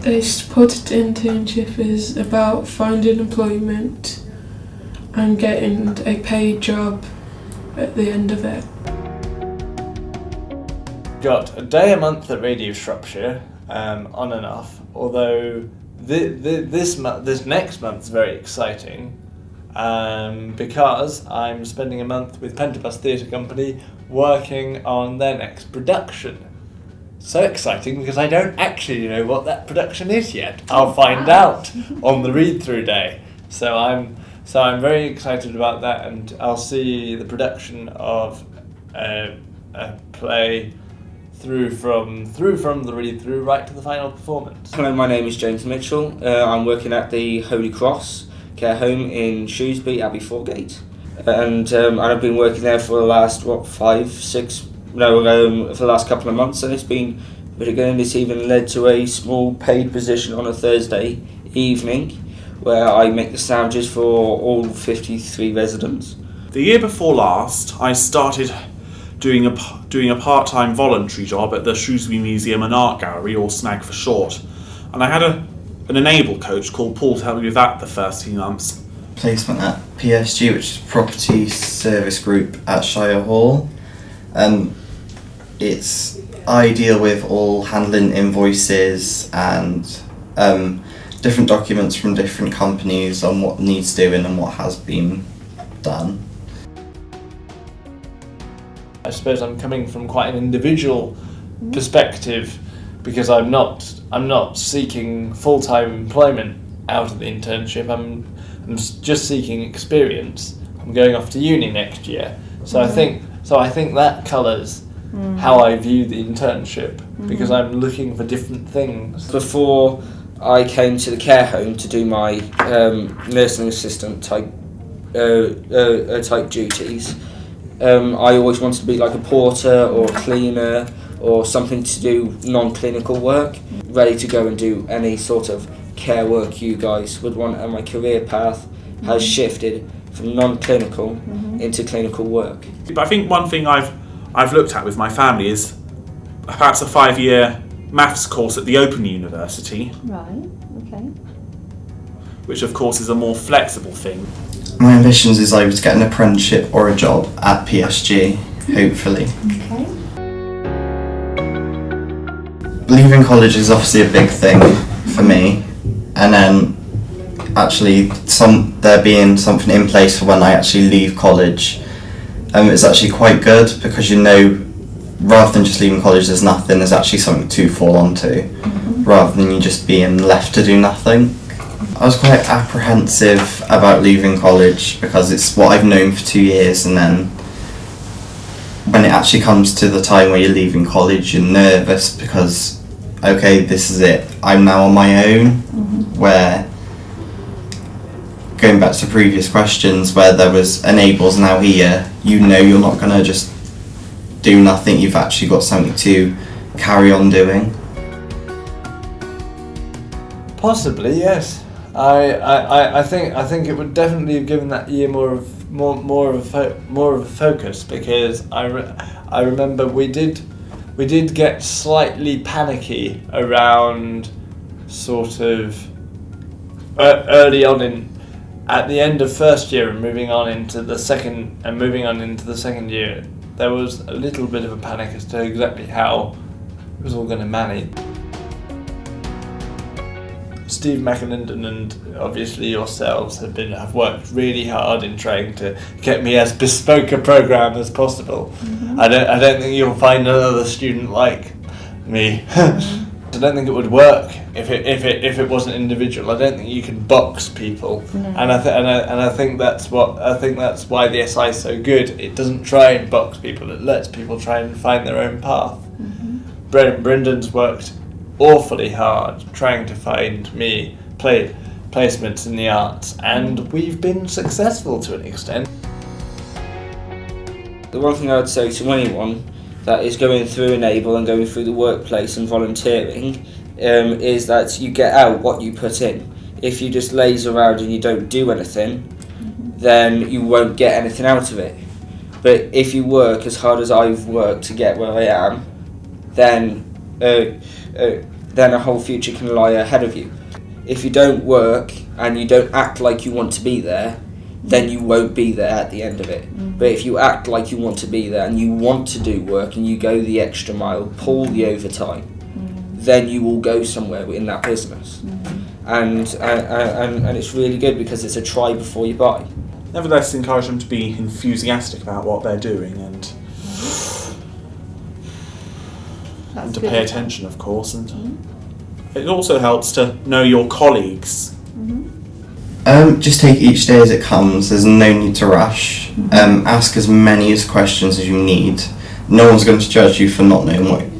A supported internship is about finding employment and getting a paid job at the end of it. Got a day a month at Radio Shropshire, on and off, although this next month is very exciting because I'm spending a month with Pentabus Theatre Company working on their next production. So exciting because I don't actually know what that production is yet. I'll find out on the read-through day. So I'm very excited about that, and I'll see the production of a play through from the read-through right to the final performance. Hello, my name is James Mitchell. I'm working at the Holy Cross Care Home in Shrewsbury, Abbey Foregate, and I've been working there for the last for the last couple of months, and it's been really good. And it's even led to a small paid position on a Thursday evening where I make the sandwiches for all 53 residents. The year before last, I started doing a part-time voluntary job at the Shrewsbury Museum and Art Gallery, or SNAG for short, and I had an enable coach called Paul to help me with that the first few months. Placement at PSG, which is Property Service Group at Shire Hall. It's ideal with all handling invoices and different documents from different companies on what needs doing and what has been done. I suppose I'm coming from quite an individual perspective because I'm not seeking full-time employment out of the internship. I'm just seeking experience. I'm going off to uni next year, so I think that colours how I view the internship, because I'm looking for different things. Before I came to the care home to do my nursing assistant type duties, I always wanted to be like a porter or a cleaner or something to do non-clinical work, ready to go and do any sort of care work you guys would want, and my career path has shifted from non-clinical into clinical work. But I think one thing I've looked at with my family is perhaps a 5-year maths course at the Open University. Right, okay. Which of course is a more flexible thing. My ambitions is either to get an apprenticeship or a job at PSG, hopefully. Okay. Leaving college is obviously a big thing for me, and then actually there being something in place for when I actually leave college is actually quite good, because you know, rather than just leaving college there's nothing, there's actually something to fall onto, rather than you just being left to do nothing. I was quite apprehensive about leaving college because it's what I've known for 2 years, and then when it actually comes to the time where you're leaving college, you're nervous because, okay, this is it, I'm now on my own, where, going back to previous questions, where there was enables now here, you know you're not going to just do nothing, you've actually got something to carry on doing. Possibly, yes. I think it would definitely have given that year more of a focus, because I remember we did get slightly panicky around sort of early on at the end of first year and moving on into the second year. There was a little bit of a panic as to exactly how it was all going to manage. Steve McAlinden and obviously yourselves have worked really hard in trying to get me as bespoke a program as possible. I don't think you'll find another student like me. I don't think it would work if it wasn't individual. I don't think you can box people, and I think that's why the SI is so good. It doesn't try and box people. It lets people try and find their own path. Brendan's worked awfully hard trying to find me placements in the arts, and we've been successful to an extent. The one thing I would say to anyone that is going through Enable and going through the workplace and volunteering is that you get out what you put in. If you just laze around and you don't do anything, then you won't get anything out of it. But if you work as hard as I've worked to get where I am, then a whole future can lie ahead of you. If you don't work and you don't act like you want to be there, then you won't be there at the end of it. But if you act like you want to be there and you want to do work and you go the extra mile, pull the overtime, then you will go somewhere in that business. And it's really good because it's a try before you buy. Nevertheless, encourage them to be enthusiastic about what they're doing and to pay attention, of course. And it also helps to know your colleagues. Just take each day as it comes. There's no need to rush. Ask as many questions as you need. No one's going to judge you for not knowing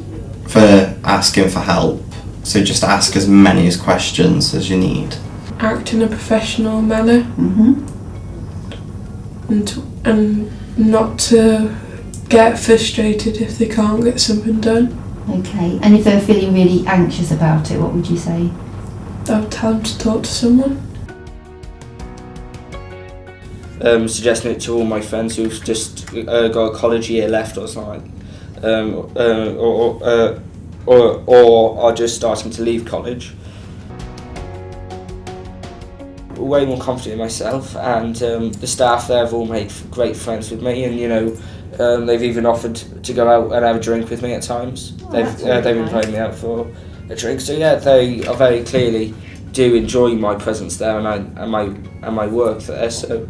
for asking for help. So just ask as many questions as you need. Act in a professional manner. And not to get frustrated if they can't get something done. Okay, and if they're feeling really anxious about it, what would you say? I'll tell them to talk to someone. Suggesting it to all my friends who've just got a college year left or something, or are just starting to leave college. Way more confident in myself, and the staff there have all made great friends with me, and they've even offered to go out and have a drink with me at times. They've invited me out for a drink, so yeah, they are very clearly do enjoy my presence there and my work there. So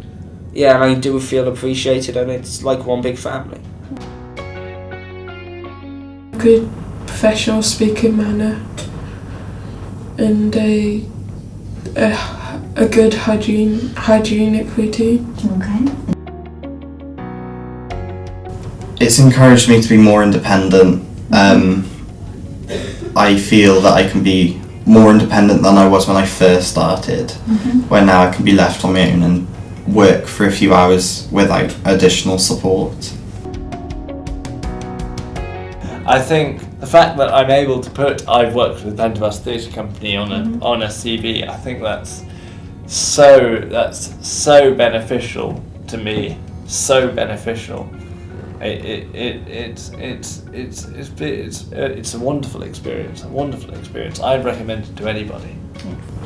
yeah, and I do feel appreciated, and it's like one big family. Good professional speaking manner and a good hygienic routine. Okay. It's encouraged me to be more independent. I feel that I can be more independent than I was when I first started, where now I can be left on my own and work for a few hours without additional support. I think the fact that I'm able to put I've worked with Vanderbilt Theatre Company on a CV, I think that's so beneficial to me, so beneficial. It's a wonderful experience. I'd recommend it to anybody.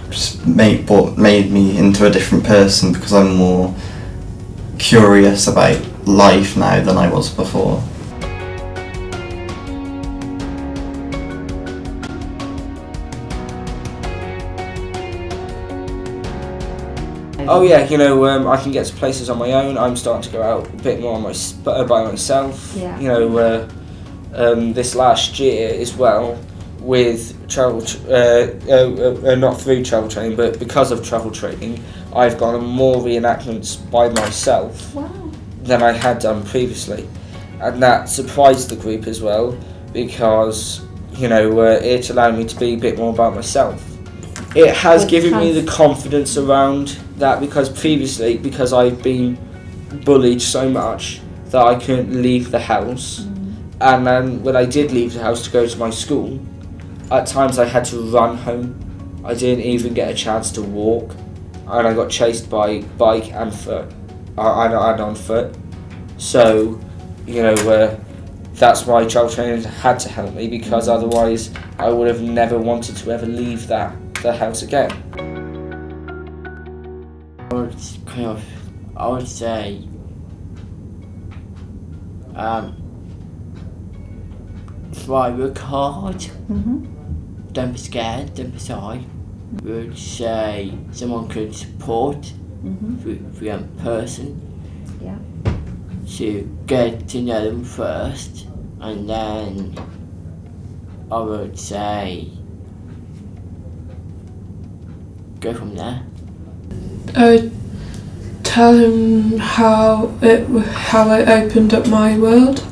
Just made me into a different person because I'm more curious about life now than I was before. Oh yeah, I can get to places on my own. I'm starting to go out a bit more by myself. Yeah. This last year as well, with travel, not through travel training, but because of travel training, I've gone on more reenactments by myself than I had done previously, and that surprised the group as well because it allowed me to be a bit more about myself. It has given me the confidence around that because previously, because I've been bullied so much that I couldn't leave the house, and then when I did leave the house to go to my school, at times I had to run home. I didn't even get a chance to walk, and I got chased by bike and foot, and on foot. So, that's why travel training had to help me because otherwise I would have never wanted to ever leave the house again. I would say try work hard, don't be scared, don't be shy. Would say someone could support the young person to get to know them first, and then I would say go from there. I would tell him how it opened up my world.